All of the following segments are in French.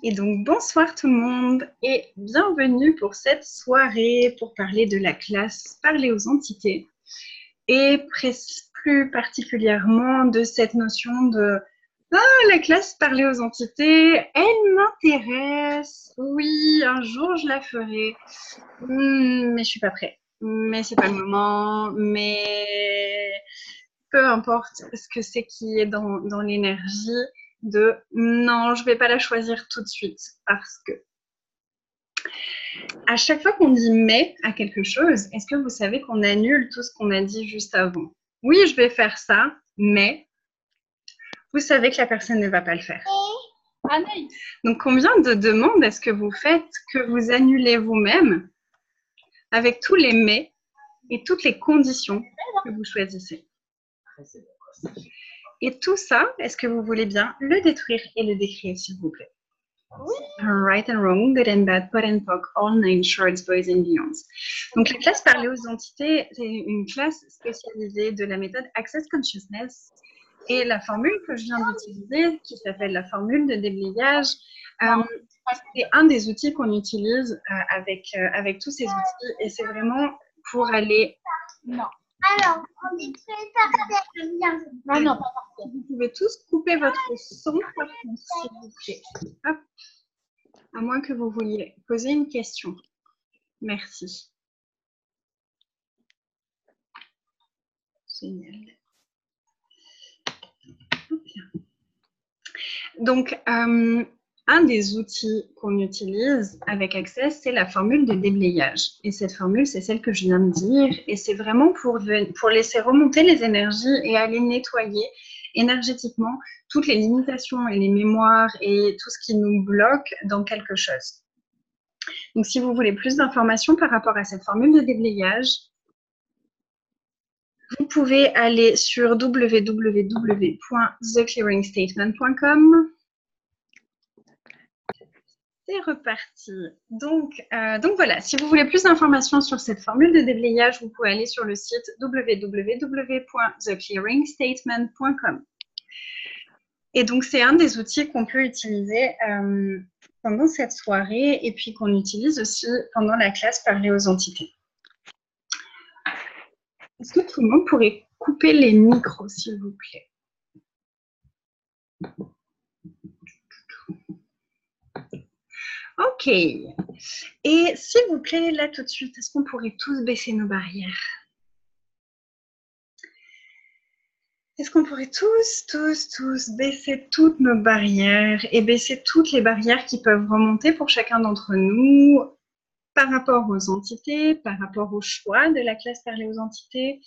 Et donc, bonsoir tout le monde et bienvenue pour cette soirée pour parler de la classe Parler aux entités et plus particulièrement de cette notion de la classe Parler aux entités, elle m'intéresse. Oui, un jour je la ferai, mais je suis pas prête. Mais c'est pas le moment, mais peu importe ce que c'est qui est dans l'énergie de non, je vais pas la choisir tout de suite parce que à chaque fois qu'on dit mais à quelque chose, est-ce que vous savez qu'on annule tout ce qu'on a dit juste avant? Oui, je vais faire ça, mais vous savez que la personne ne va pas le faire. Donc, combien de demandes est-ce que vous faites que vous annulez vous-même avec tous les mais et toutes les conditions que vous choisissez? Et tout ça, est-ce que vous voulez bien le détruire et le décrire, s'il vous plaît? Right and wrong, good and bad, pot and pock, all nine shorts, boys and beyonds. Donc la classe Parler aux entités, c'est une classe spécialisée de la méthode Access Consciousness. Et la formule que je viens d'utiliser, qui s'appelle la formule de déblayage, c'est un des outils qu'on utilise avec tous ces outils. Et c'est vraiment pour aller... Non. Alors, on dit par terre. Non, non, pas par terre. Vous pouvez tous couper votre son, s'il vous plaît. Hop. À moins que vous vouliez poser une question. Merci. Génial. Donc, un des outils qu'on utilise avec Access, c'est la formule de déblayage. Et cette formule, c'est celle que je viens de dire. Et c'est vraiment pour laisser remonter les énergies et aller nettoyer énergétiquement toutes les limitations et les mémoires et tout ce qui nous bloque dans quelque chose. Donc, si vous voulez plus d'informations par rapport à cette formule de déblayage, vous pouvez aller sur www.theclearingstatement.com. C'est reparti. Donc voilà, si vous voulez plus d'informations sur cette formule de déblayage, vous pouvez aller sur le site www.theclearingstatement.com. Et donc, c'est un des outils qu'on peut utiliser pendant cette soirée et puis qu'on utilise aussi pendant la classe Parler aux entités. Est-ce que tout le monde pourrait couper les micros, s'il vous plaît? Ok. Et s'il vous plaît, là tout de suite, est-ce qu'on pourrait tous baisser nos barrières? Est-ce qu'on pourrait tous baisser toutes nos barrières et baisser toutes les barrières qui peuvent remonter pour chacun d'entre nous par rapport aux entités, par rapport au choix de la classe Parler aux entités?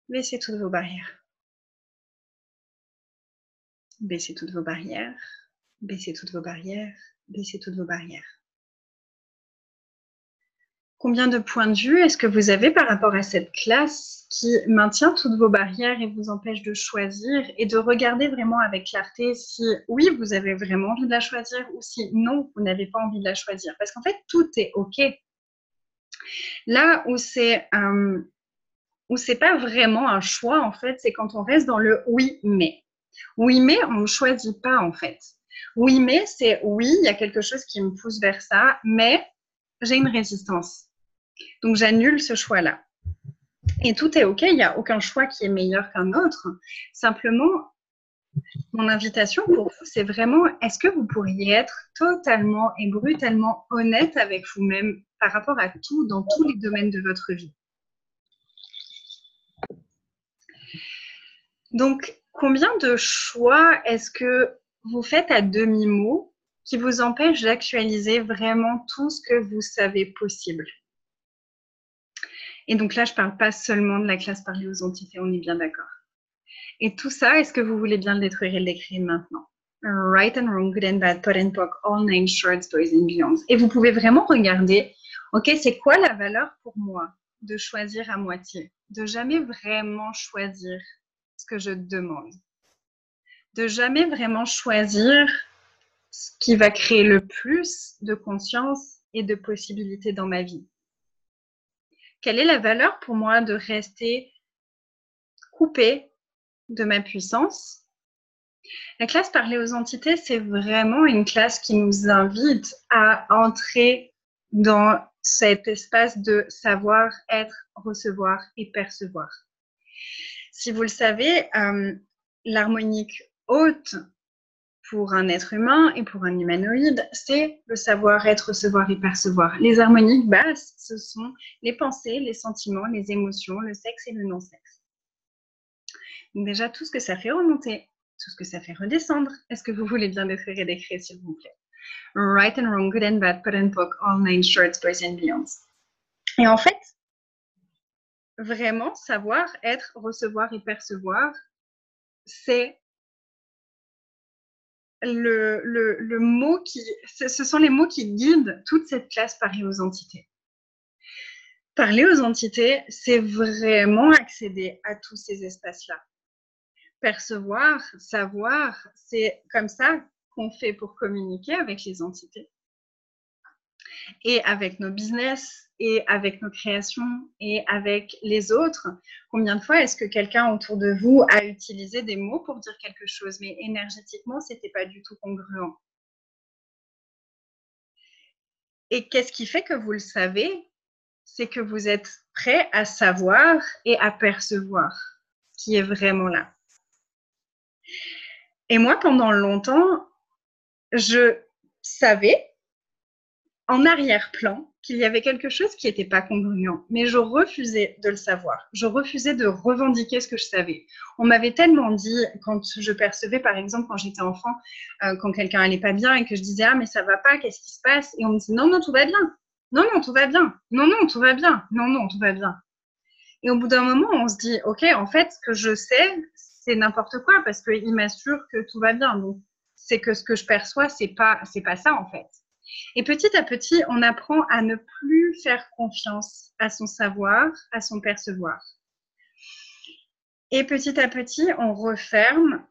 Baissez toutes vos barrières. Baissez toutes vos barrières. Baissez toutes vos barrières. Baissez toutes vos barrières. Combien de points de vue est-ce que vous avez par rapport à cette classe qui maintient toutes vos barrières et vous empêche de choisir et de regarder vraiment avec clarté si oui, vous avez vraiment envie de la choisir ou si non, vous n'avez pas envie de la choisir. Parce qu'en fait, tout est OK. Là où c'est pas vraiment un choix, en fait, c'est quand on reste dans le oui, mais. Oui, mais on ne choisit pas, en fait. Oui, mais c'est oui, il y a quelque chose qui me pousse vers ça, mais j'ai une résistance. Donc, j'annule ce choix-là. Et tout est OK, il n'y a aucun choix qui est meilleur qu'un autre. Simplement, mon invitation pour vous, c'est vraiment, est-ce que vous pourriez être totalement et brutalement honnête avec vous-même par rapport à tout, dans tous les domaines de votre vie? Donc, combien de choix est-ce que vous faites à demi-mot qui vous empêchent d'actualiser vraiment tout ce que vous savez possible? Et donc là, je ne parle pas seulement de la classe Parler aux entités, on est bien d'accord. Et tout ça, est-ce que vous voulez bien le détruire et l'écrire maintenant? Right and wrong, good and bad, pot and pock, all nine shorts, boys and beyonds. Et vous pouvez vraiment regarder, ok, c'est quoi la valeur pour moi de choisir à moitié? De jamais vraiment choisir ce que je demande. De jamais vraiment choisir ce qui va créer le plus de conscience et de possibilités dans ma vie. Quelle est la valeur pour moi de rester coupée de ma puissance La classe Parler aux entités, c'est vraiment une classe qui nous invite à entrer dans cet espace de savoir, être, recevoir et percevoir. Si vous le savez, l'harmonique haute pour un être humain et pour un humanoïde, c'est le savoir, être, recevoir et percevoir. Les harmoniques basses, ce sont les pensées, les sentiments, les émotions, le sexe et le non-sexe. Donc déjà, tout ce que ça fait remonter, tout ce que ça fait redescendre. Est-ce que vous voulez bien décrire et décrire, s'il vous plaît? Right and wrong, good and bad, put and poke, all nine shorts, boys and beyonds. Et en fait, vraiment, savoir, être, recevoir et percevoir, c'est le mot qui, ce sont les mots qui guident toute cette classe Parler aux entités. Parler aux entités, c'est vraiment accéder à tous ces espaces-là. Percevoir, savoir, c'est comme ça qu'on fait pour communiquer avec les entités. Et avec nos business, et avec nos créations, et avec les autres. Combien de fois est-ce que quelqu'un autour de vous a utilisé des mots pour dire quelque chose, mais énergétiquement, c'était pas du tout congruent? Et qu'est-ce qui fait que vous le savez? C'est que vous êtes prêt à savoir et à percevoir ce qui est vraiment là. Et moi, pendant longtemps, je savais en arrière-plan qu'il y avait quelque chose qui n'était pas congruent, mais je refusais de le savoir. Je refusais de revendiquer ce que je savais. On m'avait tellement dit, quand je percevais, par exemple, quand j'étais enfant, quand quelqu'un allait pas bien et que je disais « Ah, mais ça va pas, qu'est-ce qui se passe ?» Et on me disait « Non, non, tout va bien. Non, non, tout va bien. Non, non, tout va bien. Non, non, tout va bien. » Et au bout d'un moment, on se dit « Ok, en fait, ce que je sais, c'est n'importe quoi parce qu'il m'assure que tout va bien. Donc, c'est que ce que je perçois, c'est pas ça, en fait. » Et petit à petit, on apprend à ne plus faire confiance à son savoir, à son percevoir. Et petit à petit, on referme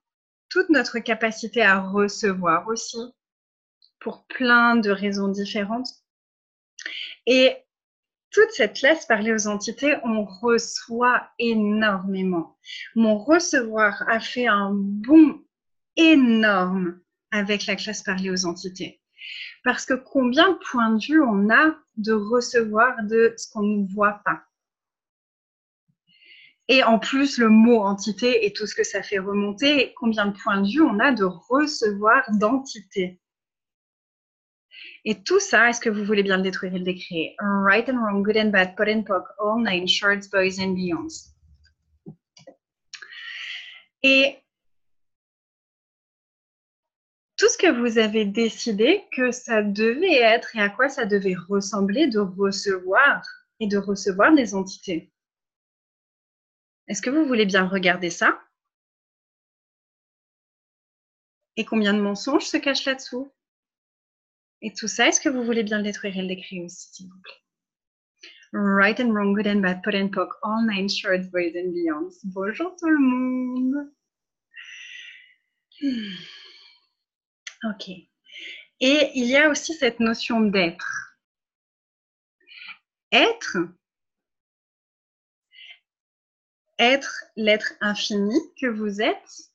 toute notre capacité à recevoir aussi, pour plein de raisons différentes. Et toute cette classe Parler aux entités, on reçoit énormément. Mon recevoir a fait un bond énorme avec la classe Parler aux entités. Parce que combien de points de vue on a de recevoir de ce qu'on ne voit pas. Et en plus, le mot entité et tout ce que ça fait remonter, combien de points de vue on a de recevoir d'entité. Et tout ça, est-ce que vous voulez bien le détruire et le décrire? Right and wrong, good and bad, pot and poke, all nine shorts, boys and beyonds. Et tout ce que vous avez décidé que ça devait être et à quoi ça devait ressembler de recevoir et de recevoir des entités. Est-ce que vous voulez bien regarder ça? Et combien de mensonges se cachent là-dessous? Et tout ça, est-ce que vous voulez bien le détruire et le décrire aussi, s'il vous plaît? Right and wrong, good and bad, pot and poke, all nine shorts, boys and beyonds. Bonjour tout le monde. Ok. Et il y a aussi cette notion d'être. Être l'être infini que vous êtes.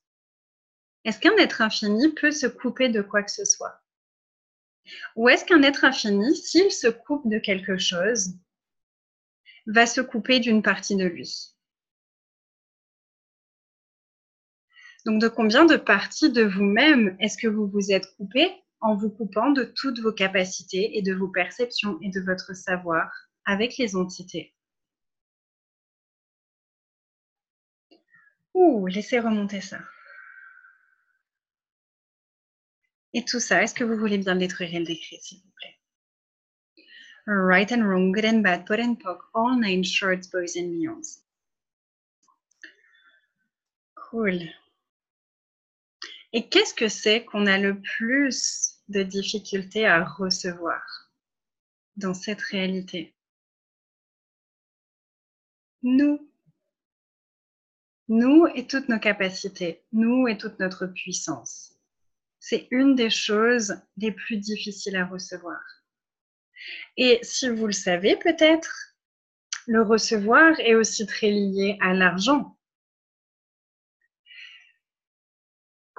Est-ce qu'un être infini peut se couper de quoi que ce soit? Ou est-ce qu'un être infini, s'il se coupe de quelque chose, va se couper d'une partie de lui? Donc, de combien de parties de vous-même est-ce que vous vous êtes coupé en vous coupant de toutes vos capacités et de vos perceptions et de votre savoir avec les entités? Ouh, laissez remonter ça. Et tout ça, est-ce que vous voulez bien le détruire et le décrire, s'il vous plaît? Right and wrong, good and bad, pot and poke, all nine shorts, boys and beyonds. Cool. Et qu'est-ce que c'est qu'on a le plus de difficultés à recevoir dans cette réalité? Nous et toutes nos capacités, nous et toute notre puissance. C'est une des choses les plus difficiles à recevoir. Et si vous le savez peut-être, le recevoir est aussi très lié à l'argent.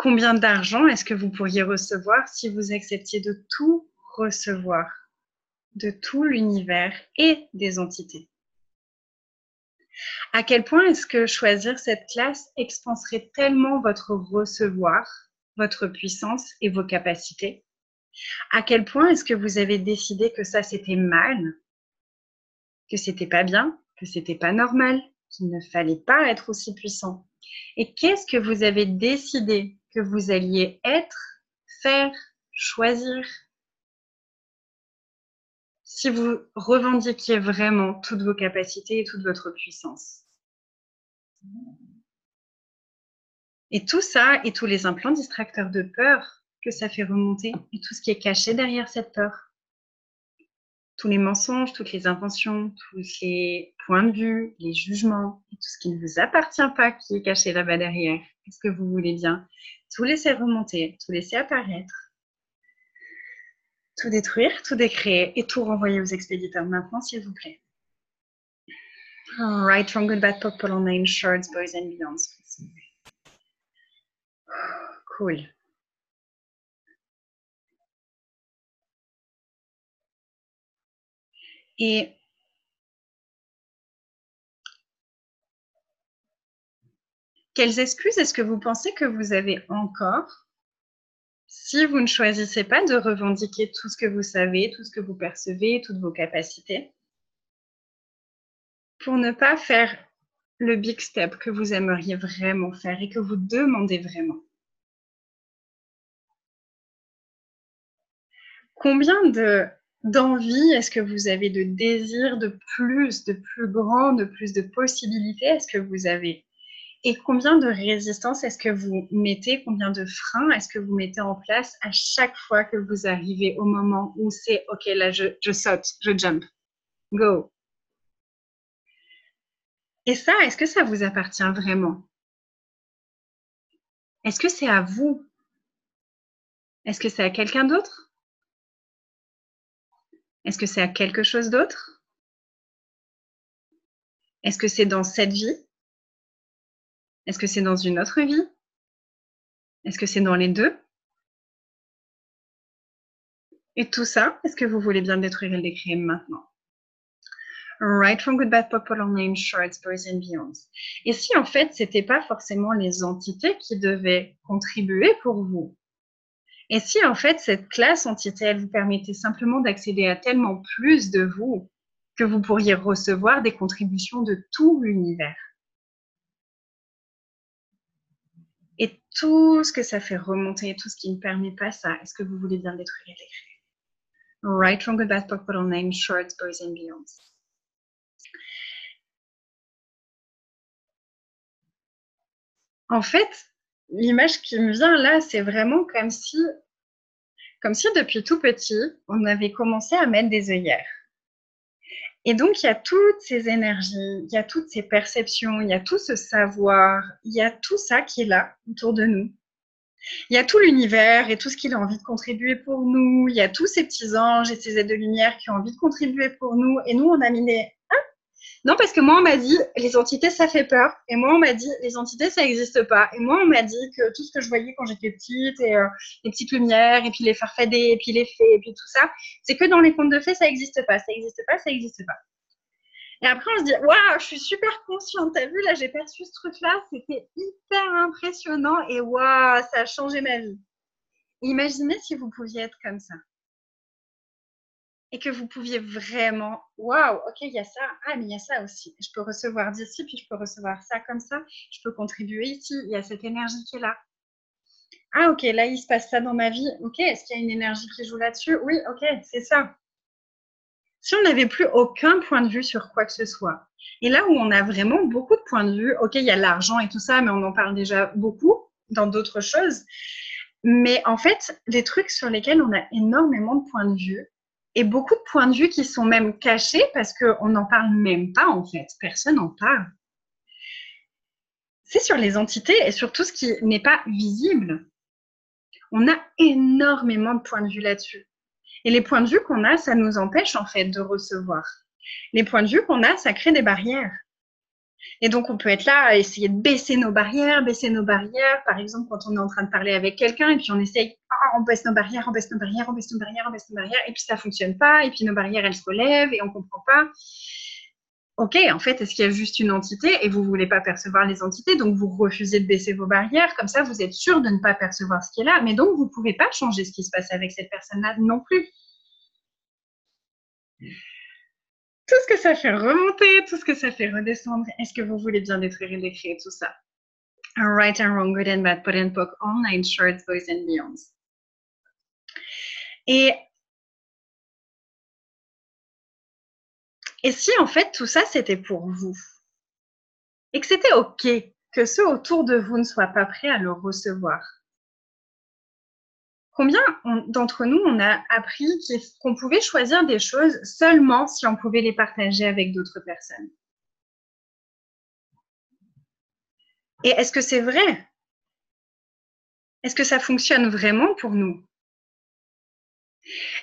Combien d'argent est-ce que vous pourriez recevoir si vous acceptiez de tout recevoir, de tout l'univers et des entités? À quel point est-ce que choisir cette classe expanserait tellement votre recevoir, votre puissance et vos capacités? À quel point est-ce que vous avez décidé que ça c'était mal, que c'était pas bien, que c'était pas normal, qu'il ne fallait pas être aussi puissant? Et qu'est-ce que vous avez décidé que vous alliez être, faire, choisir, si vous revendiquiez vraiment toutes vos capacités et toute votre puissance? Et tout ça, et tous les implants distracteurs de peur que ça fait remonter, et tout ce qui est caché derrière cette peur, tous les mensonges, toutes les inventions, tous les points de vue, les jugements, et tout ce qui ne vous appartient pas qui est caché là-bas derrière. Est-ce que vous voulez bien tout laisser remonter, tout laisser apparaître, tout détruire, tout décréer et tout renvoyer aux expéditeurs maintenant, s'il vous plaît? Right, wrong, good, bad, purple, name, shorts, boys and beyonds. Cool. Et quelles excuses est-ce que vous pensez que vous avez encore si vous ne choisissez pas de revendiquer tout ce que vous savez, tout ce que vous percevez, toutes vos capacités, pour ne pas faire le big step que vous aimeriez vraiment faire et que vous demandez vraiment? Combien d'envie est-ce que vous avez, de désir, de plus grand, de plus de possibilités est-ce que vous avez? Et combien de résistance est-ce que vous mettez, combien de freins est-ce que vous mettez en place à chaque fois que vous arrivez au moment où c'est « Ok, là, je saute, je jump, go ». Et ça, est-ce que ça vous appartient vraiment? Est-ce que c'est à vous? Est-ce que c'est à quelqu'un d'autre? Est-ce que c'est à quelque chose d'autre? Est-ce que c'est dans cette vie? Est-ce que c'est dans une autre vie? Est-ce que c'est dans les deux? Et tout ça, est-ce que vous voulez bien le détruire et le décréer maintenant? Right, from good, bad, popular name, shorts, boys and beyonds. Et si en fait, c'était pas forcément les entités qui devaient contribuer pour vous? Et si en fait, cette classe entité, elle vous permettait simplement d'accéder à tellement plus de vous que vous pourriez recevoir des contributions de tout l'univers? Et tout ce que ça fait remonter, tout ce qui ne permet pas ça, est-ce que vous voulez bien le détruire et l'écrire? Right, from good, bad, popular name, shorts, boys and beyonds. En fait, l'image qui me vient là, c'est vraiment comme si depuis tout petit, on avait commencé à mettre des œillères. Et donc, il y a toutes ces énergies, il y a toutes ces perceptions, il y a tout ce savoir, il y a tout ça qui est là, autour de nous. Il y a tout l'univers et tout ce qu'il a envie de contribuer pour nous. Il y a tous ces petits anges et ces aides de lumière qui ont envie de contribuer pour nous. Et nous, on a mis les... Non, parce que moi, on m'a dit, les entités, ça fait peur. Et moi, on m'a dit, les entités, ça n'existe pas. Et moi, on m'a dit que tout ce que je voyais quand j'étais petite, et les petites lumières, et puis les farfadets, et puis les fées, et puis tout ça, c'est que dans les contes de fées, ça n'existe pas, ça n'existe pas, ça n'existe pas. Et après, on se dit, waouh, je suis super consciente. T'as vu, là, j'ai perçu ce truc-là, c'était hyper impressionnant, et waouh, ça a changé ma vie. Imaginez si vous pouviez être comme ça. Et que vous pouviez vraiment, waouh, ok, il y a ça, ah, mais il y a ça aussi. Je peux recevoir d'ici, puis je peux recevoir ça comme ça. Je peux contribuer ici, il y a cette énergie qui est là. Ah, ok, là, il se passe ça dans ma vie. Ok, est-ce qu'il y a une énergie qui joue là-dessus? Oui, ok, c'est ça. Si on n'avait plus aucun point de vue sur quoi que ce soit, et là où on a vraiment beaucoup de points de vue, ok, il y a l'argent et tout ça, mais on en parle déjà beaucoup dans d'autres choses. Mais en fait, des trucs sur lesquels on a énormément de points de vue, et beaucoup de points de vue qui sont même cachés parce qu'on n'en parle même pas en fait. Personne n'en parle. C'est sur les entités et sur tout ce qui n'est pas visible. On a énormément de points de vue là-dessus. Et les points de vue qu'on a, ça nous empêche en fait de recevoir. Les points de vue qu'on a, ça crée des barrières. Et donc, on peut être là à essayer de baisser nos barrières. Par exemple, quand on est en train de parler avec quelqu'un et puis on essaye, on baisse nos barrières, on baisse nos barrières, on baisse nos barrières, on baisse nos barrières, et puis ça fonctionne pas, et puis nos barrières, elles se relèvent et on comprend pas. Ok, en fait, est-ce qu'il y a juste une entité et vous voulez pas percevoir les entités, donc vous refusez de baisser vos barrières, comme ça vous êtes sûr de ne pas percevoir ce qui est là, mais donc vous pouvez pas changer ce qui se passe avec cette personne-là non plus. Tout ce que ça fait remonter, tout ce que ça fait redescendre, est-ce que vous voulez bien détruire et décréer tout ça? Right and wrong, good and bad, pot and poke, all nine shorts, boys and beyonds. Et si en fait tout ça c'était pour vous et que c'était ok que ceux autour de vous ne soient pas prêts à le recevoir, combien d'entre nous on a appris qu'on pouvait choisir des choses seulement si on pouvait les partager avec d'autres personnes? Et est-ce que c'est vrai? Est-ce que ça fonctionne vraiment pour nous?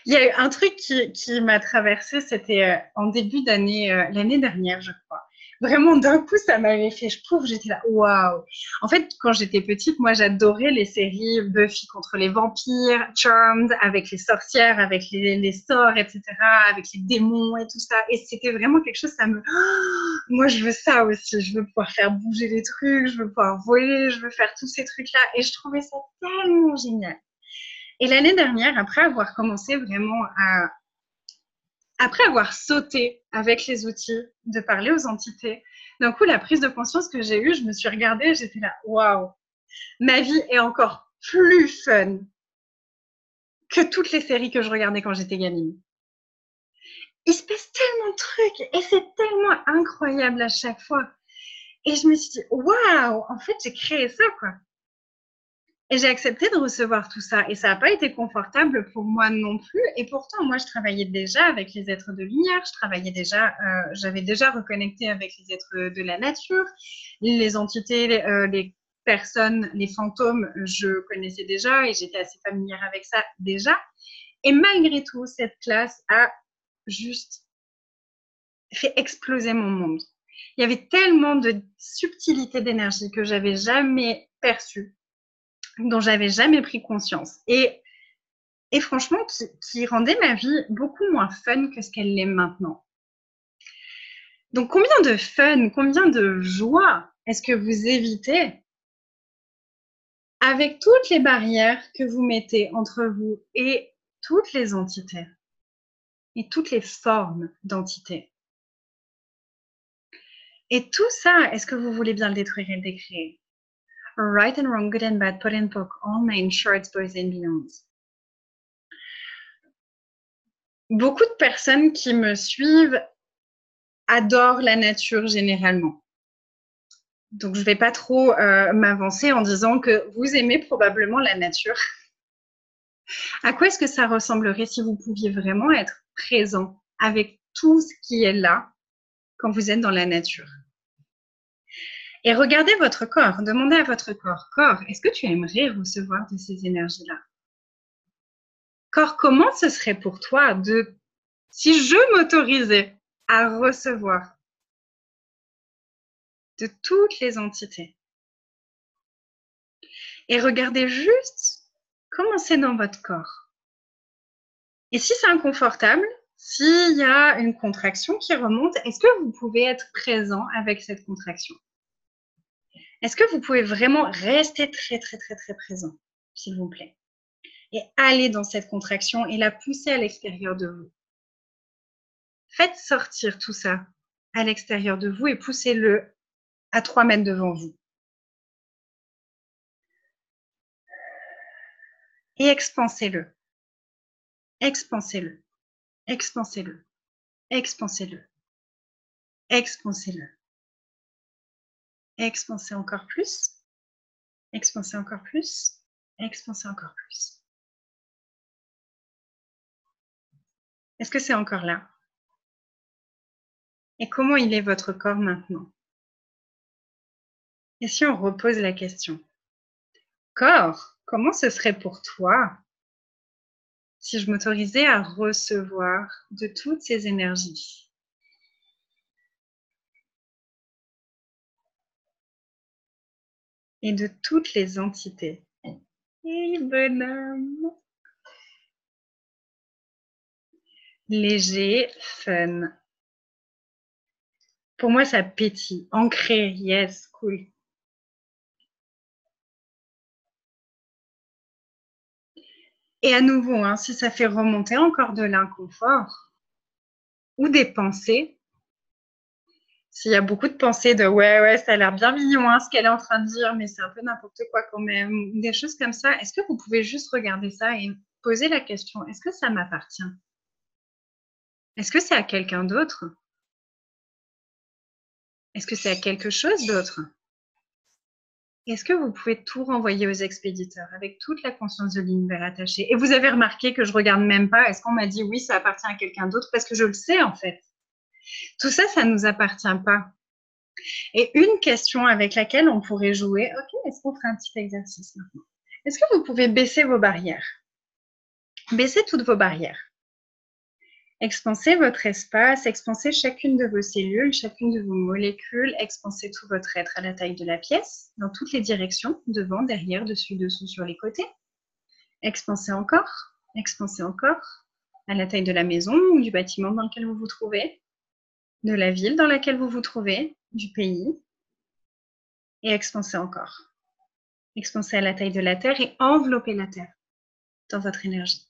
Il y a eu un truc qui m'a traversée, c'était en début d'année, l'année dernière, je crois. Vraiment, d'un coup, ça m'avait fait, je trouve, j'étais là, waouh! En fait, quand j'étais petite, moi, j'adorais les séries Buffy contre les vampires, Charmed, avec les sorcières, avec les sorts, etc., avec les démons et tout ça. Et c'était vraiment quelque chose, ça me... Oh, moi, je veux ça aussi. Je veux pouvoir faire bouger les trucs, je veux pouvoir voler, je veux faire tous ces trucs-là. Et je trouvais ça tellement génial. Et l'année dernière, après avoir commencé vraiment après avoir sauté avec les outils de parler aux entités, d'un coup, la prise de conscience que j'ai eue, je me suis regardée et j'étais là, waouh, ma vie est encore plus fun que toutes les séries que je regardais quand j'étais gamine. Il se passe tellement de trucs et c'est tellement incroyable à chaque fois. Et je me suis dit, waouh, en fait, j'ai créé ça, quoi. Et j'ai accepté de recevoir tout ça. Et ça n'a pas été confortable pour moi non plus. Et pourtant, moi, je travaillais déjà avec les êtres de lumière. J'avais déjà reconnecté avec les êtres de la nature. Les entités, les personnes, les fantômes, je connaissais déjà et j'étais assez familière avec ça déjà. Et malgré tout, cette classe a juste fait exploser mon monde. Il y avait tellement de subtilité d'énergie que j'avais jamais perçue, dont j'avais jamais pris conscience. Et franchement, qui rendait ma vie beaucoup moins fun que ce qu'elle l'est maintenant. Donc, combien de fun, combien de joie est-ce que vous évitez avec toutes les barrières que vous mettez entre vous et toutes les entités et toutes les formes d'entités? Et tout ça, est-ce que vous voulez bien le détruire et le décréer? Right and wrong, good and bad, pot and poke, all nine shorts, boys and beyonds. Beaucoup de personnes qui me suivent adorent la nature généralement. Donc, je ne vais pas trop m'avancer en disant que vous aimez probablement la nature. À quoi est-ce que ça ressemblerait si vous pouviez vraiment être présent avec tout ce qui est là quand vous êtes dans la nature? Et regardez votre corps, demandez à votre corps, est-ce que tu aimerais recevoir de ces énergies-là? Corps, comment ce serait pour toi si je m'autorisais à recevoir de toutes les entités? Et regardez juste comment c'est dans votre corps. Et si c'est inconfortable, s'il y a une contraction qui remonte, est-ce que vous pouvez être présent avec cette contraction? Est-ce que vous pouvez vraiment rester très, très, très, très présent, s'il vous plaît? Et aller dans cette contraction et la pousser à l'extérieur de vous. Faites sortir tout ça à l'extérieur de vous et poussez-le à 3 mètres devant vous. Et expansez-le. Expansez-le. Expansez-le. Expansez-le. Expansez-le. Expansez encore plus. Expansez encore plus. Expansez encore plus. Est-ce que c'est encore là? Et comment il est votre corps maintenant? Et si on repose la question? Corps, comment ce serait pour toi si je m'autorisais à recevoir de toutes ces énergies? et de toutes les entités. Hey, bonhomme! Léger, fun. Pour moi, ça pétille. Ancré, yes, cool. Et à nouveau, hein, si ça fait remonter encore de l'inconfort ou des pensées, s'il y a beaucoup de pensées de ouais, ça a l'air bien mignon hein, ce qu'elle est en train de dire, mais c'est un peu n'importe quoi quand même, des choses comme ça, est-ce que vous pouvez juste regarder ça et poser la question, est-ce que ça m'appartient? Est-ce que c'est à quelqu'un d'autre? Est-ce que c'est à quelque chose d'autre? Est-ce que vous pouvez tout renvoyer aux expéditeurs avec toute la conscience de l'univers attaché? Et vous avez remarqué que je regarde même pas, est-ce qu'on m'a dit oui, ça appartient à quelqu'un d'autre? Parce que je le sais en fait. Tout ça, ça ne nous appartient pas. Et une question avec laquelle on pourrait jouer, ok, est-ce qu'on ferait un petit exercice maintenant? Est-ce que vous pouvez baisser vos barrières? Baissez toutes vos barrières. Expansez votre espace, expansez chacune de vos cellules, chacune de vos molécules, expansez tout votre être à la taille de la pièce, dans toutes les directions, devant, derrière, dessus, dessous, sur les côtés. Expansez encore, à la taille de la maison ou du bâtiment dans lequel vous vous trouvez, de la ville dans laquelle vous vous trouvez, du pays, et expansez encore. Expansez à la taille de la Terre et enveloppez la Terre dans votre énergie.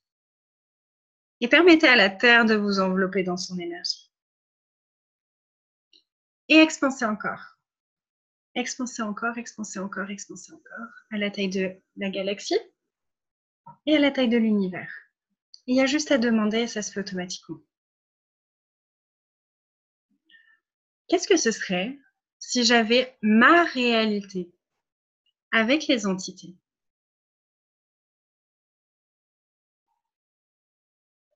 Et permettez à la Terre de vous envelopper dans son énergie. Et expansez encore. Expansez encore, expansez encore, expansez encore, à la taille de la galaxie et à la taille de l'univers. Il y a juste à demander et ça se fait automatiquement. Qu'est-ce que ce serait si j'avais ma réalité avec les entités?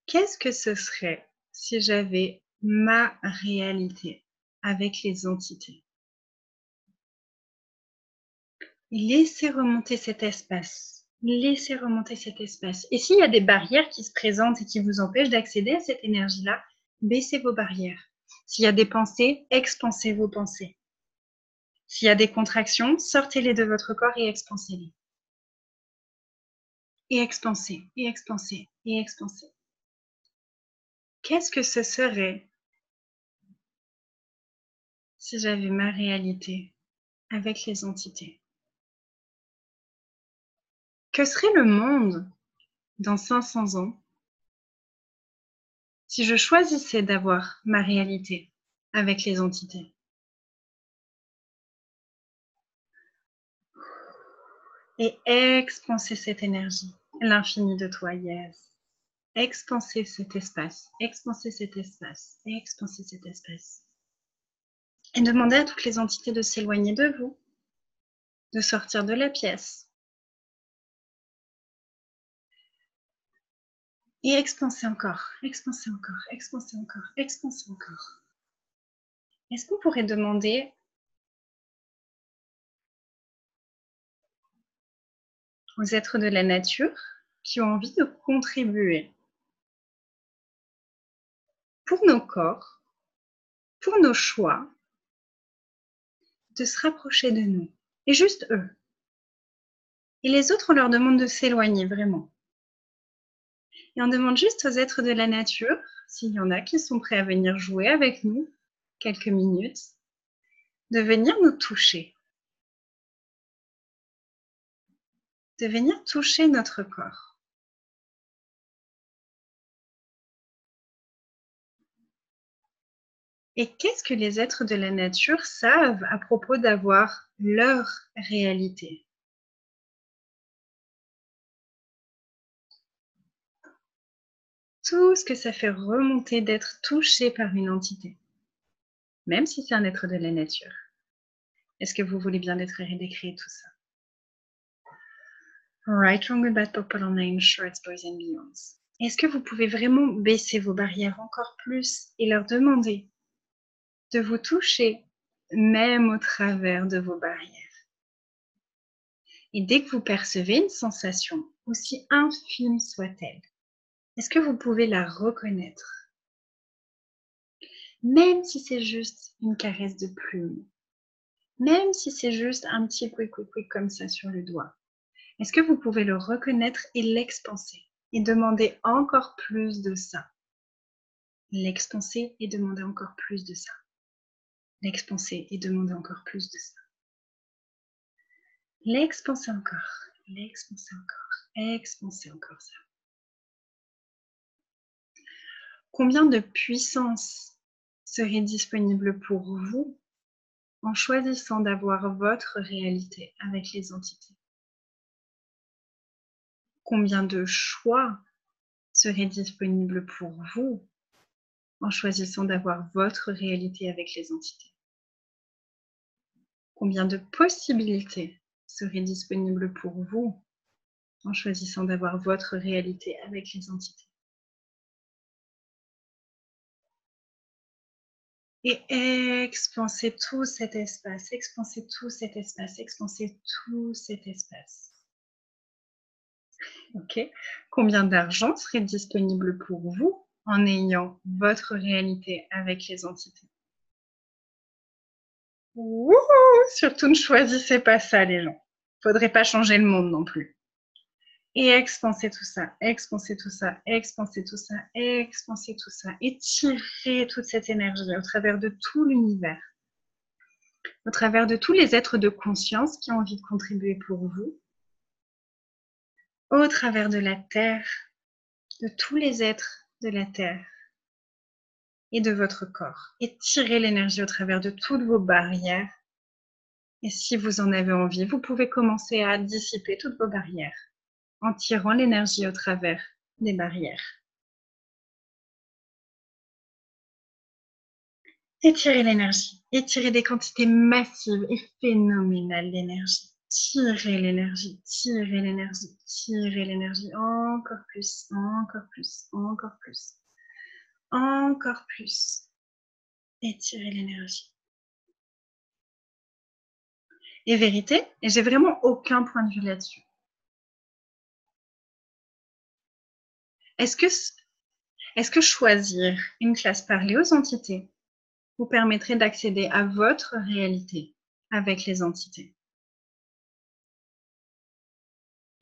Qu'est-ce que ce serait si j'avais ma réalité avec les entités? Laissez remonter cet espace. Laissez remonter cet espace. Et s'il y a des barrières qui se présentent et qui vous empêchent d'accéder à cette énergie-là, baissez vos barrières. S'il y a des pensées, expansez vos pensées. S'il y a des contractions, sortez-les de votre corps et expansez-les. Et expansez, et expansez, et expansez. Qu'est-ce que ce serait si j'avais ma réalité avec les entités? Que serait le monde dans 500 ans si je choisissais d'avoir ma réalité avec les entités? Et expansez cette énergie, l'infini de toi, yes. Expansez cet espace, expansez cet espace, expansez cet espace. Et demandez à toutes les entités de s'éloigner de vous, de sortir de la pièce. Et expansez encore, expansez encore, expansez encore, expansez encore. Est-ce qu'on pourrait demander aux êtres de la nature qui ont envie de contribuer pour nos corps, pour nos choix, de se rapprocher de nous, et juste eux. Et les autres, on leur demande de s'éloigner vraiment. Et on demande juste aux êtres de la nature, s'il y en a qui sont prêts à venir jouer avec nous quelques minutes, de venir nous toucher, de venir toucher notre corps. Et qu'est-ce que les êtres de la nature savent à propos d'avoir leur réalité? Tout ce que ça fait remonter d'être touché par une entité, même si c'est un être de la nature. Est-ce que vous voulez bien décrire tout ça? Right, wrong, good, bad, purple, online, shorts, boys and beyonds. Est-ce que vous pouvez vraiment baisser vos barrières encore plus et leur demander de vous toucher, même au travers de vos barrières? Et dès que vous percevez une sensation, aussi infime soit-elle, est-ce que vous pouvez la reconnaître? Même si c'est juste une caresse de plume, Même si c'est juste un petit quick comme ça sur le doigt. Est-ce que vous pouvez le reconnaître et l'expanser et demander encore plus de ça? L'expanser et demander encore plus de ça. L'expanser et demander encore plus de ça. L'expanser encore, expanser encore ça. Combien de puissance serait disponible pour vous en choisissant d'avoir votre réalité avec les entités? Combien de choix serait disponible pour vous en choisissant d'avoir votre réalité avec les entités? Combien de possibilités seraient disponibles pour vous en choisissant d'avoir votre réalité avec les entités? Et expansez tout cet espace, expansez tout cet espace, expansez tout cet espace. Ok. Combien d'argent serait disponible pour vous en ayant votre réalité avec les entités? Wouhou! Surtout ne choisissez pas ça, les gens. Faudrait pas changer le monde non plus. Et expansez tout ça, expansez tout ça, expansez tout ça, expansez tout ça. Et tirez toute cette énergie au travers de tout l'univers, au travers de tous les êtres de conscience qui ont envie de contribuer pour vous, au travers de la Terre, de tous les êtres de la Terre et de votre corps. Et tirez l'énergie au travers de toutes vos barrières. Et si vous en avez envie, vous pouvez commencer à dissiper toutes vos barrières en tirant l'énergie au travers des barrières. Étirez l'énergie, étirez des quantités massives et phénoménales d'énergie. Tirez l'énergie, tirez l'énergie, tirez l'énergie, encore plus, encore plus, encore plus, encore plus. Étirez l'énergie. Et vérité, et j'ai vraiment aucun point de vue là-dessus. Est-ce que choisir une classe parlée aux entités vous permettrait d'accéder à votre réalité avec les entités?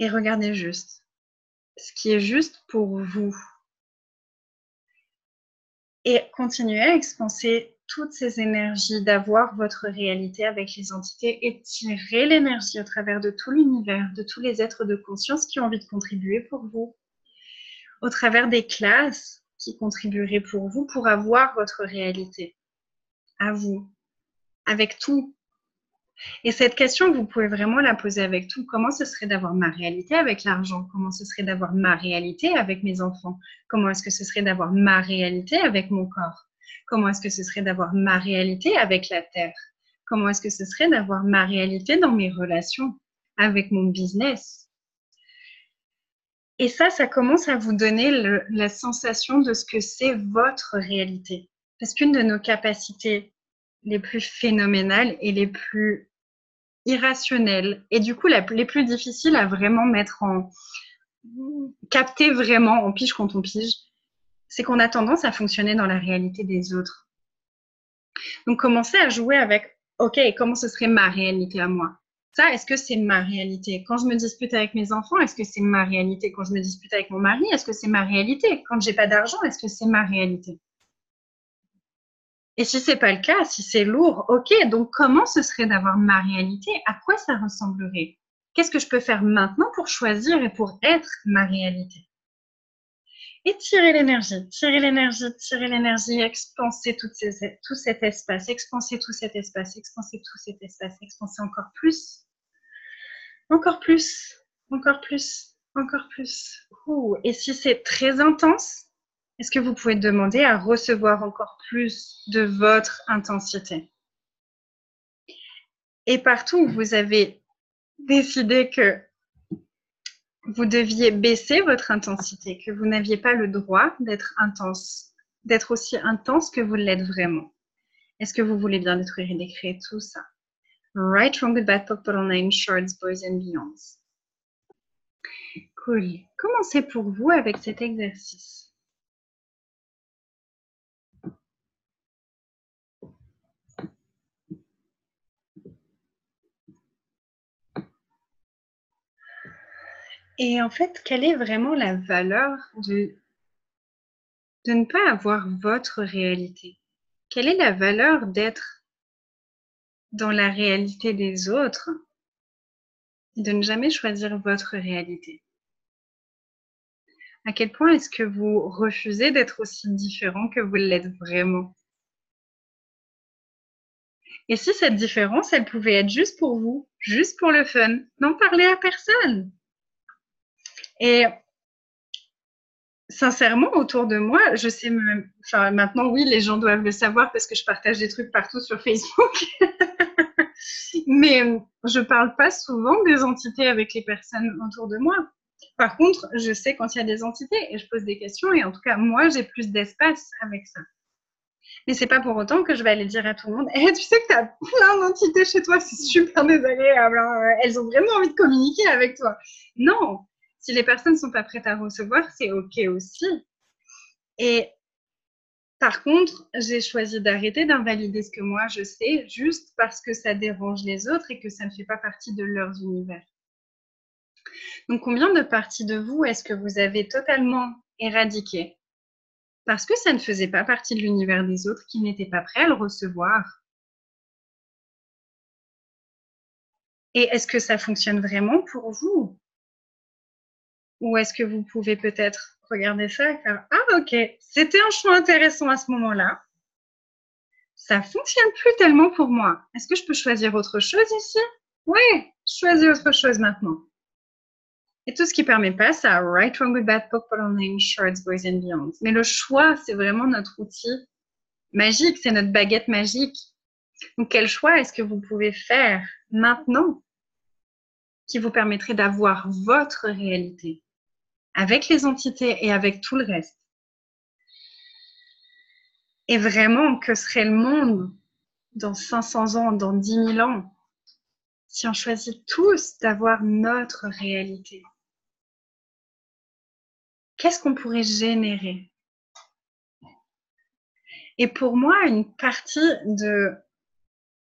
Et regardez juste ce qui est juste pour vous. Et continuez à expanser toutes ces énergies d'avoir votre réalité avec les entités et tirer l'énergie au travers de tout l'univers, de tous les êtres de conscience qui ont envie de contribuer pour vous, au travers des classes qui contribueraient pour vous pour avoir votre réalité à vous, avec tout. Et cette question, vous pouvez vraiment la poser avec tout. Comment ce serait d'avoir ma réalité avec l'argent? Comment ce serait d'avoir ma réalité avec mes enfants? Comment est-ce que ce serait d'avoir ma réalité avec mon corps? Comment est-ce que ce serait d'avoir ma réalité avec la terre? Comment est-ce que ce serait d'avoir ma réalité dans mes relations, avec mon business? Et ça commence à vous donner la sensation de ce que c'est votre réalité. Parce qu'une de nos capacités les plus phénoménales et les plus irrationnelles et du coup les plus difficiles à vraiment mettre en capter vraiment en pige quand on pige, c'est qu'on a tendance à fonctionner dans la réalité des autres. Donc commencez à jouer avec ok, comment ce serait ma réalité à moi? Ça, est-ce que c'est ma réalité? Quand je me dispute avec mes enfants, est-ce que c'est ma réalité? Quand je me dispute avec mon mari, est-ce que c'est ma réalité? Quand j'ai pas d'argent, est-ce que c'est ma réalité? Et si c'est pas le cas, si c'est lourd, ok, donc comment ce serait d'avoir ma réalité? À quoi ça ressemblerait? Qu'est-ce que je peux faire maintenant pour choisir et pour être ma réalité? Et tirer l'énergie, tirer l'énergie, tirer l'énergie, expanser tout cet espace, expanser tout cet espace, expanser tout cet espace, expanser encore plus, encore plus, encore plus, encore plus. Ouh. Et si c'est très intense, est-ce que vous pouvez demander à recevoir encore plus de votre intensité? Et partout où vous avez décidé que vous deviez baisser votre intensité, que vous n'aviez pas le droit d'être intense, d'être aussi intense que vous l'êtes vraiment. Est-ce que vous voulez bien détruire et décréer tout ça? Right, wrong, good, bad, purple, nine, shorts, boys and beyonds. Cool. Commencez pour vous avec cet exercice. Et en fait, quelle est vraiment la valeur de ne pas avoir votre réalité? Quelle est la valeur d'être dans la réalité des autres et de ne jamais choisir votre réalité? À quel point est-ce que vous refusez d'être aussi différent que vous l'êtes vraiment? Et si cette différence, elle pouvait être juste pour vous, juste pour le fun, n'en parlez à personne. Et sincèrement, autour de moi, je sais même, enfin maintenant oui, les gens doivent le savoir parce que je partage des trucs partout sur Facebook. Mais je parle pas souvent des entités avec les personnes autour de moi. Par contre, je sais quand il y a des entités et je pose des questions et en tout cas, moi, j'ai plus d'espace avec ça. Mais c'est pas pour autant que je vais aller dire à tout le monde, tu sais que tu as plein d'entités chez toi, c'est super désagréable, hein. Elles ont vraiment envie de communiquer avec toi. Non, si les personnes sont pas prêtes à recevoir, c'est ok aussi. Et par contre, j'ai choisi d'arrêter d'invalider ce que moi je sais juste parce que ça dérange les autres et que ça ne fait pas partie de leurs univers. Donc, combien de parties de vous est-ce que vous avez totalement éradiquées parce que ça ne faisait pas partie de l'univers des autres, qui n'étaient pas prêts à le recevoir? Et est-ce que ça fonctionne vraiment pour vous? Ou est-ce que vous pouvez peut-être regarder ça et faire « Ah, ok, c'était un choix intéressant à ce moment-là. Ça fonctionne plus tellement pour moi. Est-ce que je peux choisir autre chose ici? Oui, je choisis autre chose maintenant. » Et tout ce qui permet pas ça, right, wrong, good, bad, popular name, shorts, boys and beyond. Mais le choix, c'est vraiment notre outil magique, c'est notre baguette magique. Donc, quel choix est-ce que vous pouvez faire maintenant qui vous permettrait d'avoir votre réalité avec les entités et avec tout le reste? Et vraiment, que serait le monde dans 500 ans, dans 10 000 ans, si on choisit tous d'avoir notre réalité? Qu'est-ce qu'on pourrait générer? Et pour moi, une partie de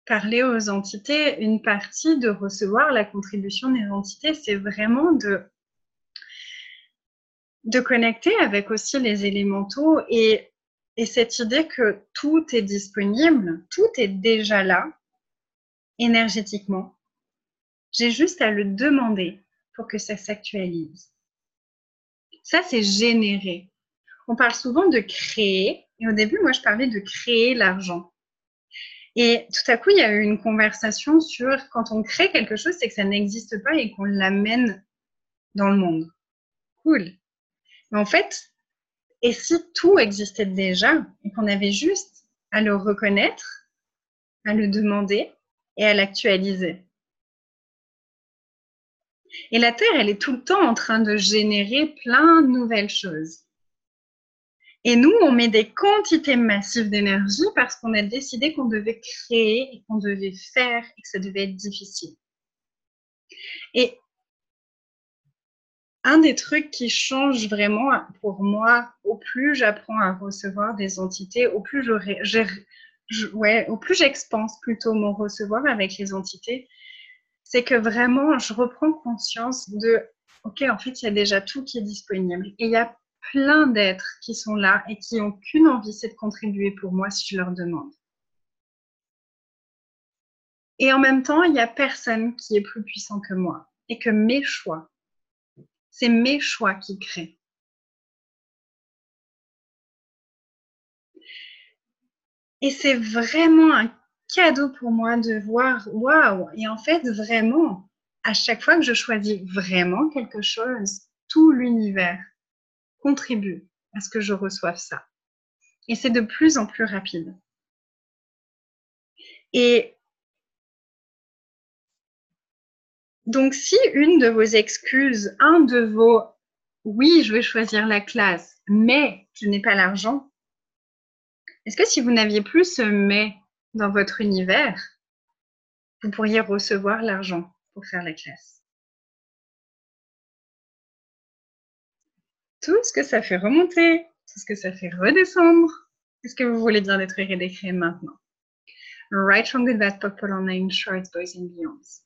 parler aux entités, une partie de recevoir la contribution des entités, c'est vraiment de connecter avec aussi les élémentaux et cette idée que tout est disponible, tout est déjà là, énergétiquement. J'ai juste à le demander pour que ça s'actualise. Ça, c'est générer. On parle souvent de créer, et au début, moi, je parlais de créer l'argent. Et tout à coup, il y a eu une conversation sur quand on crée quelque chose, c'est que ça n'existe pas et qu'on l'amène dans le monde. Cool. Mais en fait, et si tout existait déjà et qu'on avait juste à le reconnaître, à le demander et à l'actualiser? Et la Terre, elle est tout le temps en train de générer plein de nouvelles choses. Et nous, on met des quantités massives d'énergie parce qu'on a décidé qu'on devait créer et qu'on devait faire et que ça devait être difficile. Et un des trucs qui change vraiment pour moi, au plus j'apprends à recevoir des entités, au plus au plus j'expanse plutôt mon recevoir avec les entités, c'est que vraiment je reprends conscience de ok, en fait, il y a déjà tout qui est disponible. Et il y a plein d'êtres qui sont là et qui n'ont qu'une envie, c'est de contribuer pour moi si je leur demande. Et en même temps, il n'y a personne qui est plus puissant que moi et que mes choix, c'est mes choix qui créent. Et c'est vraiment un cadeau pour moi de voir, waouh, et en fait, vraiment, à chaque fois que je choisis vraiment quelque chose, tout l'univers contribue à ce que je reçoive ça. Et c'est de plus en plus rapide. Et donc, si une de vos excuses, un de vos oui, je vais choisir la classe, mais je n'ai pas l'argent, est-ce que si vous n'aviez plus ce mais dans votre univers, vous pourriez recevoir l'argent pour faire la classe? Tout ce que ça fait remonter, tout ce que ça fait redescendre, est-ce que vous voulez bien détruire et décréer maintenant? Right, wrong, good, bad, popular name, shorts, boys and beyonds.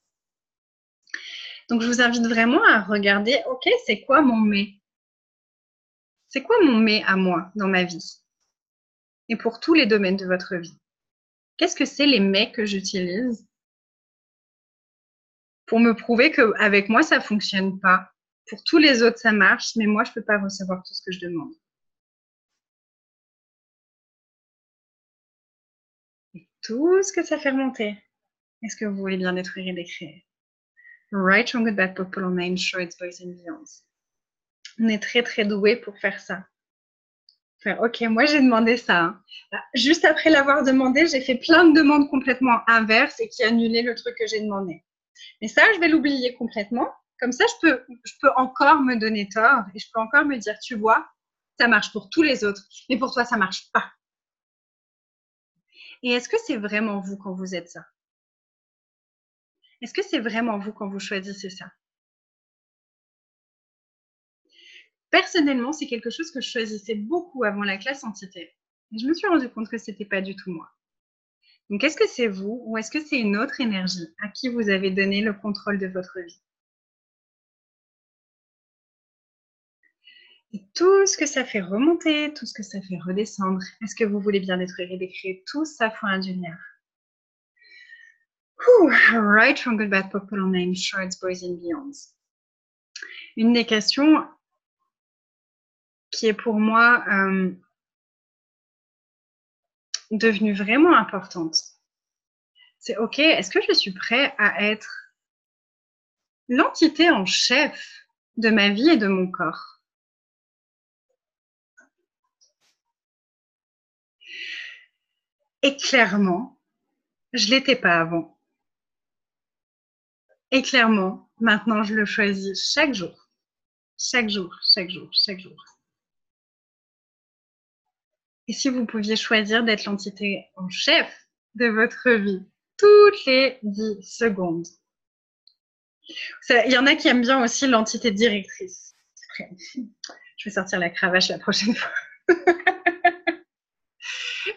Donc, je vous invite vraiment à regarder, ok, c'est quoi mon mais? C'est quoi mon mais à moi dans ma vie? Et pour tous les domaines de votre vie. Qu'est-ce que c'est les mais que j'utilise pour me prouver qu'avec moi, ça ne fonctionne pas? Pour tous les autres, ça marche, mais moi, je ne peux pas recevoir tout ce que je demande. Et tout ce que ça fait remonter. Est-ce que vous voulez bien détruire et décrire? Right, wrong, good, bad, purple, name, shorts, boys and beyonds. On est très, très doués pour faire ça. Faire, ok, moi, j'ai demandé ça. Hein. Juste après l'avoir demandé, j'ai fait plein de demandes complètement inverses et qui annulaient le truc que j'ai demandé. Mais ça, je vais l'oublier complètement. Comme ça, je peux encore me donner tort et je peux encore me dire, tu vois, ça marche pour tous les autres, mais pour toi, ça marche pas. Et est-ce que c'est vraiment vous quand vous êtes ça? Est-ce que c'est vraiment vous quand vous choisissez ça? Personnellement, c'est quelque chose que je choisissais beaucoup avant la classe entité. Et je me suis rendu compte que c'était pas du tout moi. Donc, est-ce que c'est vous ou est-ce que c'est une autre énergie à qui vous avez donné le contrôle de votre vie? Et tout ce que ça fait remonter, tout ce que ça fait redescendre, est-ce que vous voulez bien détruire et décrire tout ça fois un lumière? Right, from good, bad, purple, name, shorts, boys and beyonds. Une des questions qui est pour moi devenue vraiment importante, c'est ok, est-ce que je suis prêt à être l'entité en chef de ma vie et de mon corps? Et clairement, je ne l'étais pas avant. Et clairement, maintenant, je le choisis chaque jour. Chaque jour, chaque jour, chaque jour. Et si vous pouviez choisir d'être l'entité en chef de votre vie toutes les 10 secondes? Il y en a qui aiment bien aussi l'entité directrice. Je vais sortir la cravache la prochaine fois.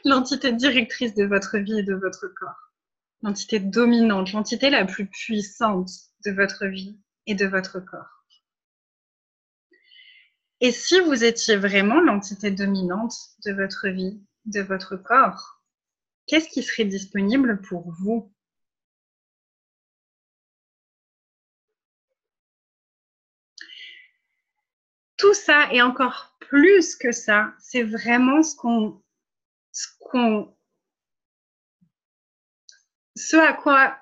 L'entité directrice de votre vie et de votre corps. L'entité dominante, l'entité la plus puissante de votre vie et de votre corps. Et si vous étiez vraiment l'entité dominante de votre vie, de votre corps, qu'est-ce qui serait disponible pour vous? Tout ça et encore plus que ça, c'est vraiment ce à quoi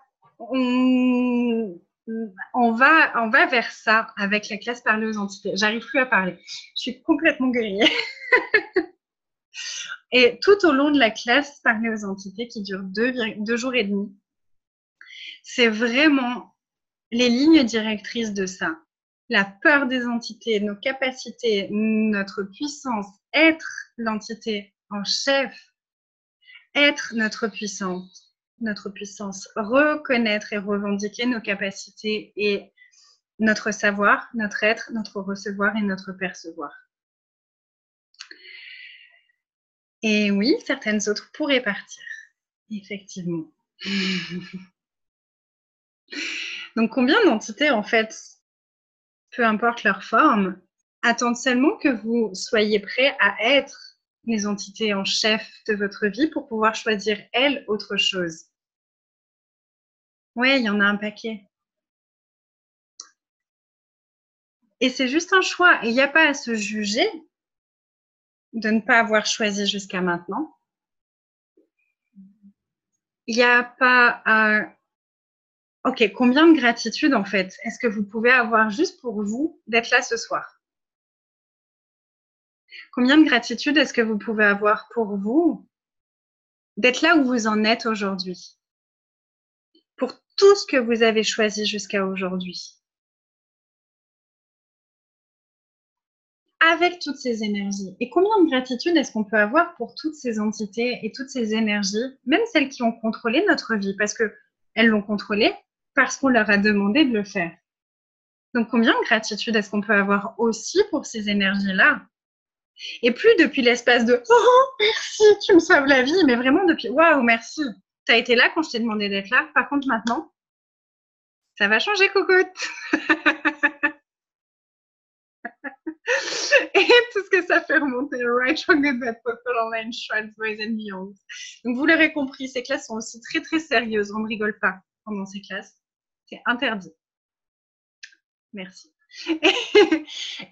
on va vers ça avec la classe parler aux entités. J'arrive plus à parler. Je suis complètement grillée. Et tout au long de la classe parler aux entités qui dure 2 jours et demi, c'est vraiment les lignes directrices de ça. La peur des entités, nos capacités, notre puissance, être l'entité en chef, être notre puissance, reconnaître et revendiquer nos capacités et notre savoir, notre être, notre recevoir et notre percevoir. Et oui, certaines autres pourraient partir, effectivement. Donc, combien d'entités, en fait, peu importe leur forme, attendent seulement que vous soyez prêts à être les entités en chef de votre vie pour pouvoir choisir, elles, autre chose? Ouais, il y en a un paquet. Et c'est juste un choix. Et il n'y a pas à se juger de ne pas avoir choisi jusqu'à maintenant. Il n'y a pas à... Ok, combien de gratitude, en fait, est-ce que vous pouvez avoir juste pour vous d'être là ce soir? Combien de gratitude est-ce que vous pouvez avoir pour vous d'être là où vous en êtes aujourd'hui? Pour tout ce que vous avez choisi jusqu'à aujourd'hui? Avec toutes ces énergies. Et combien de gratitude est-ce qu'on peut avoir pour toutes ces entités et toutes ces énergies, même celles qui ont contrôlé notre vie, parce qu'elles l'ont contrôlée parce qu'on leur a demandé de le faire. Donc, combien de gratitude est-ce qu'on peut avoir aussi pour ces énergies-là? Et plus depuis l'espace de « Oh, merci, tu me sauves la vie », mais vraiment depuis « Waouh, merci, tu as été là quand je t'ai demandé d'être là. Par contre, maintenant, Ça va changer, cocotte. Et tout ce que ça fait remonter. Right, stronger that popular online shrines, boys and beyond. Donc, vous l'aurez compris, ces classes sont aussi très, très sérieuses. On ne rigole pas pendant ces classes. C'est interdit. Merci.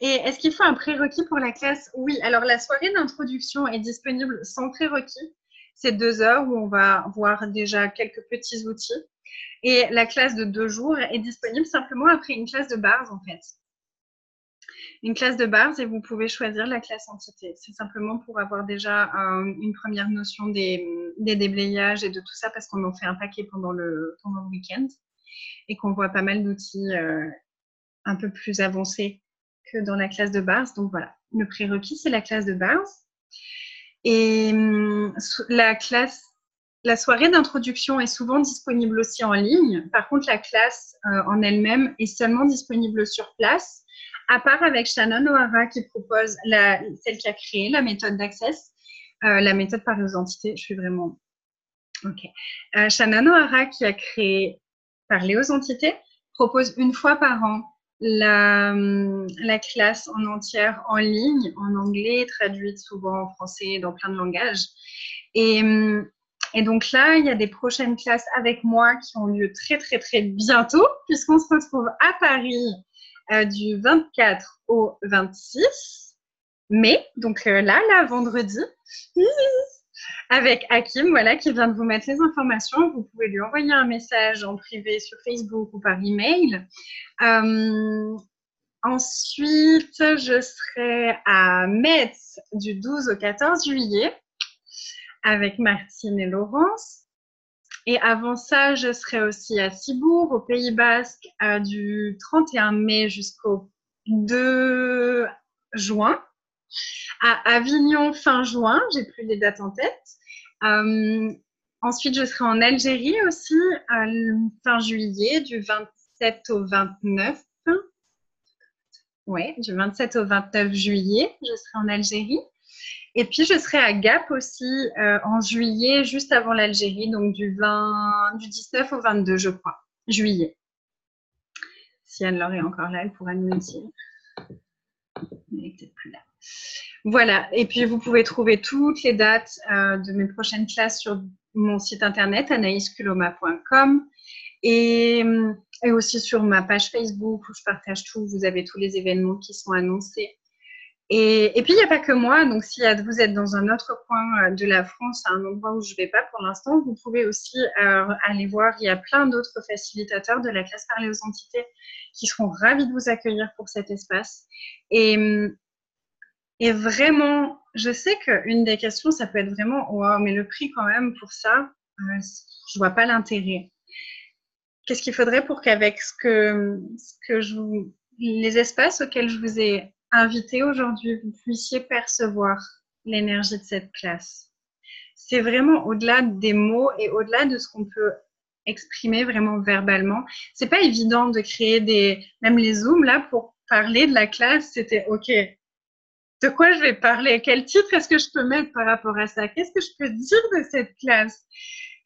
Et est-ce qu'il faut un prérequis pour la classe? Oui, alors la soirée d'introduction est disponible sans prérequis. C'est 2 heures où on va voir déjà quelques petits outils. Et la classe de 2 jours est disponible simplement après une classe de base, en fait. Une classe de base et vous pouvez choisir la classe entité. C'est simplement pour avoir déjà une première notion des déblayages et de tout ça parce qu'on en fait un paquet pendant le week-end et qu'on voit pas mal d'outils un peu plus avancés que dans la classe de base. Donc voilà, le prérequis, c'est la classe de base. Et la soirée d'introduction est souvent disponible aussi en ligne. Par contre, la classe en elle-même est seulement disponible sur place, à part avec Shannon O'Hara qui propose, celle qui a créé la méthode d'Access, la méthode par les entités. Je suis vraiment... OK. Shannon O'Hara qui a créé Parler aux entités propose une fois par an la classe en entière en ligne, en anglais, traduite souvent en français dans plein de langages. Et donc là, il y a des prochaines classes avec moi qui ont lieu très, très, très bientôt, puisqu'on se retrouve à Paris du 24 au 26 mai. Donc là, vendredi, avec Hakim, voilà, qui vient de vous mettre les informations. Vous pouvez lui envoyer un message en privé sur Facebook ou par email. Ensuite, je serai à Metz du 12 au 14 juillet avec Martine et Laurence. Et avant ça, je serai aussi à Cibourg, au Pays Basque, du 31 mai jusqu'au 2 juin. À Avignon, fin juin, j'ai plus les dates en tête. Ensuite, je serai en Algérie aussi, fin juillet, du 27 au 29. Ouais, du 27 au 29 juillet, je serai en Algérie. Et puis, je serai à Gap aussi en juillet, juste avant l'Algérie, donc du 19 au 22, je crois, juillet. Si Anne-Laure est encore là, elle pourra nous le dire. Elle n'est peut-être plus là. Voilà, et puis vous pouvez trouver toutes les dates de mes prochaines classes sur mon site internet anaïsculoma.com et aussi sur ma page Facebook où je partage tout. Vous avez tous les événements qui sont annoncés. Et puis, il n'y a pas que moi. Donc, si vous êtes dans un autre coin de la France, à un endroit où je ne vais pas pour l'instant, vous pouvez aussi aller voir. Il y a plein d'autres facilitateurs de la classe Parler aux entités qui seront ravis de vous accueillir pour cet espace. Et vraiment, je sais qu'une des questions, ça peut être vraiment « Wow, mais le prix quand même pour ça, je ne vois pas l'intérêt. » Qu'est-ce qu'il faudrait pour qu'avec les espaces auxquels je vous ai invité aujourd'hui, vous puissiez percevoir l'énergie de cette classe? C'est vraiment au-delà des mots et au-delà de ce qu'on peut exprimer vraiment verbalement. C'est pas évident de créer même les Zooms là pour parler de la classe, c'était OK. De quoi je vais parler? Quel titre est-ce que je peux mettre par rapport à ça? Qu'est-ce que je peux dire de cette classe?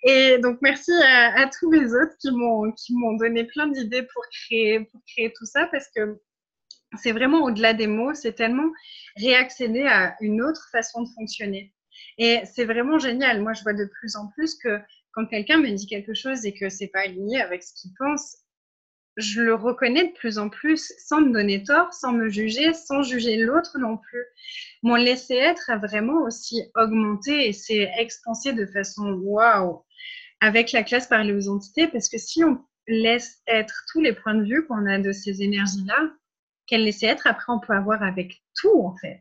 Et donc, merci à tous les autres qui m'ont donné plein d'idées pour créer tout ça parce que c'est vraiment au-delà des mots, c'est tellement réaccéder à une autre façon de fonctionner. Et c'est vraiment génial. Moi, je vois de plus en plus que quand quelqu'un me dit quelque chose et que c'est pas aligné avec ce qu'il pense, je le reconnais de plus en plus sans me donner tort, sans me juger, sans juger l'autre non plus. Mon laisser-être a vraiment aussi augmenté et s'est expansé de façon waouh avec la classe Parler aux entités, parce que si on laisse être tous les points de vue qu'on a de ces énergies-là, qu'elle laisse être, après on peut avoir avec tout en fait.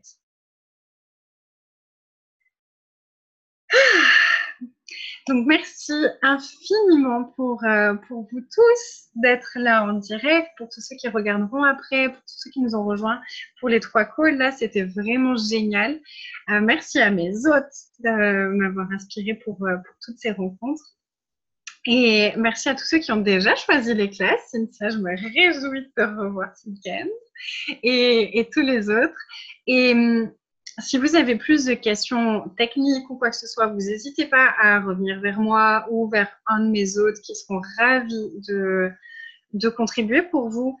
Donc merci infiniment pour vous tous d'être là en direct, pour tous ceux qui regarderont après, pour tous ceux qui nous ont rejoints pour les 3 calls. Là, c'était vraiment génial. Merci à mes hôtes de m'avoir inspiré pour toutes ces rencontres. Et merci à tous ceux qui ont déjà choisi les classes. Cynthia, je me réjouis de te revoir ce week-end. Et tous les autres. Et si vous avez plus de questions techniques ou quoi que ce soit, vous n'hésitez pas à revenir vers moi ou vers un de mes hôtes qui seront ravis de contribuer pour vous.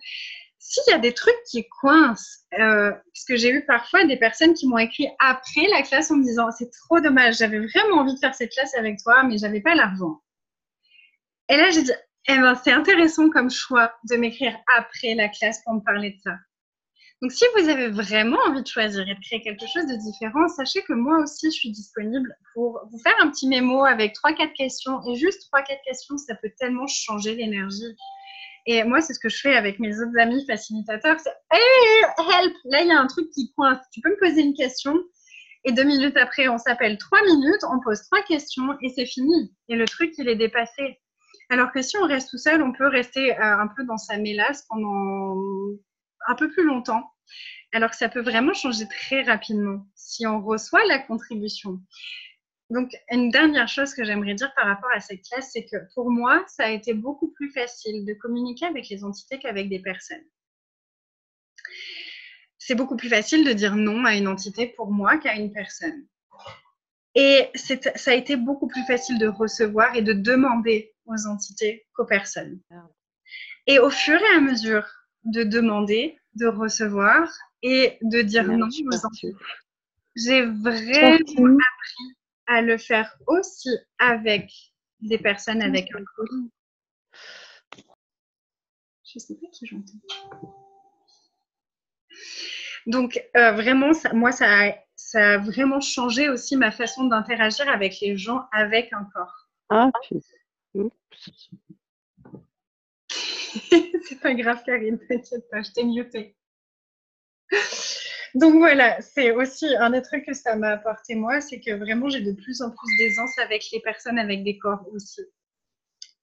S'il y a des trucs qui coincent, parce que j'ai eu parfois des personnes qui m'ont écrit après la classe en me disant c'est trop dommage, j'avais vraiment envie de faire cette classe avec toi, mais j'avais pas l'argent. Et là, j'ai dit, eh ben, c'est intéressant comme choix de m'écrire après la classe pour me parler de ça. Donc, si vous avez vraiment envie de choisir et de créer quelque chose de différent, sachez que moi aussi, je suis disponible pour vous faire un petit mémo avec 3-4 questions. Et juste 3-4 questions, ça peut tellement changer l'énergie. Et moi, c'est ce que je fais avec mes autres amis facilitateurs. C'est hey, help! Là, il y a un truc qui coince. Tu peux me poser une question? Et 2 minutes après, on s'appelle 3 minutes, on pose 3 questions et c'est fini. Et le truc, il est dépassé. Alors que si on reste tout seul, on peut rester un peu dans sa mélasse pendant un peu plus longtemps. Alors que ça peut vraiment changer très rapidement si on reçoit la contribution. Donc, une dernière chose que j'aimerais dire par rapport à cette classe, c'est que pour moi, ça a été beaucoup plus facile de communiquer avec les entités qu'avec des personnes. C'est beaucoup plus facile de dire non à une entité pour moi qu'à une personne. Et ça a été beaucoup plus facile de recevoir et de demander aux entités qu'aux personnes. Et au fur et à mesure de demander, de recevoir et de dire non aux entités, j'ai vraiment appris à le faire aussi avec des personnes avec un corps. Je ne sais pas qui j'entends. Donc, vraiment, moi, ça a vraiment changé aussi ma façon d'interagir avec les gens avec un corps. Ah, c'est pas grave, Karine, t'inquiète pas, je t'ai muté. Donc voilà, c'est aussi un des trucs que ça m'a apporté moi, c'est que vraiment j'ai de plus en plus d'aisance avec les personnes avec des corps aussi.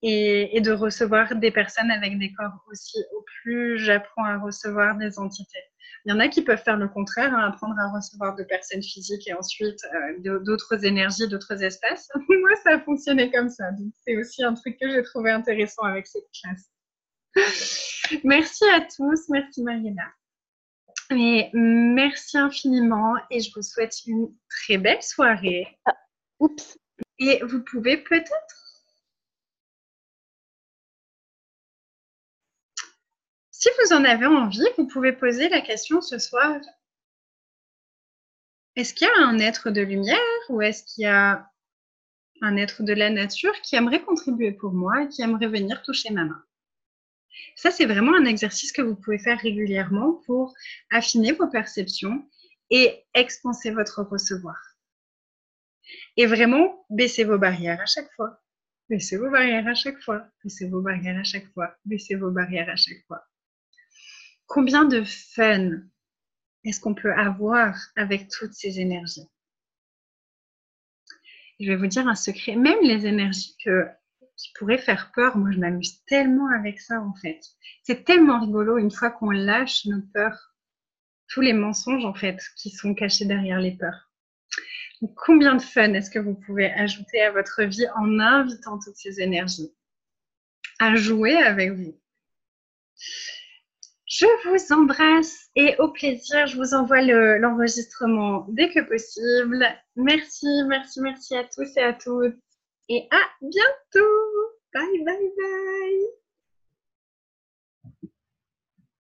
Et de recevoir des personnes avec des corps aussi. Au plus j'apprends à recevoir des entités. Il y en a qui peuvent faire le contraire, hein, apprendre à recevoir de personnes physiques et ensuite d'autres énergies, d'autres espaces. Moi, ça a fonctionné comme ça. Donc c'est aussi un truc que j'ai trouvé intéressant avec cette classe. Merci à tous, merci Mariella. Et merci infiniment et je vous souhaite une très belle soirée. Ah, oups. Et vous pouvez peut-être, si vous en avez envie, vous pouvez poser la question ce soir. Est-ce qu'il y a un être de lumière ou est-ce qu'il y a un être de la nature qui aimerait contribuer pour moi et qui aimerait venir toucher ma main? Ça, c'est vraiment un exercice que vous pouvez faire régulièrement pour affiner vos perceptions et expanser votre recevoir. Et vraiment, baissez vos barrières à chaque fois. Baissez vos barrières à chaque fois. Baissez vos barrières à chaque fois. Baissez vos barrières à chaque fois. Combien de fun est-ce qu'on peut avoir avec toutes ces énergies? Je vais vous dire un secret. Même les énergies qui pourraient faire peur, moi, je m'amuse tellement avec ça, en fait. C'est tellement rigolo une fois qu'on lâche nos peurs, tous les mensonges, en fait, qui sont cachés derrière les peurs. Donc, combien de fun est-ce que vous pouvez ajouter à votre vie en invitant toutes ces énergies à jouer avec vous? Je vous embrasse et au plaisir, je vous envoie l'enregistrement dès que possible. Merci, merci, merci à tous et à toutes. Et à bientôt. Bye, bye, bye.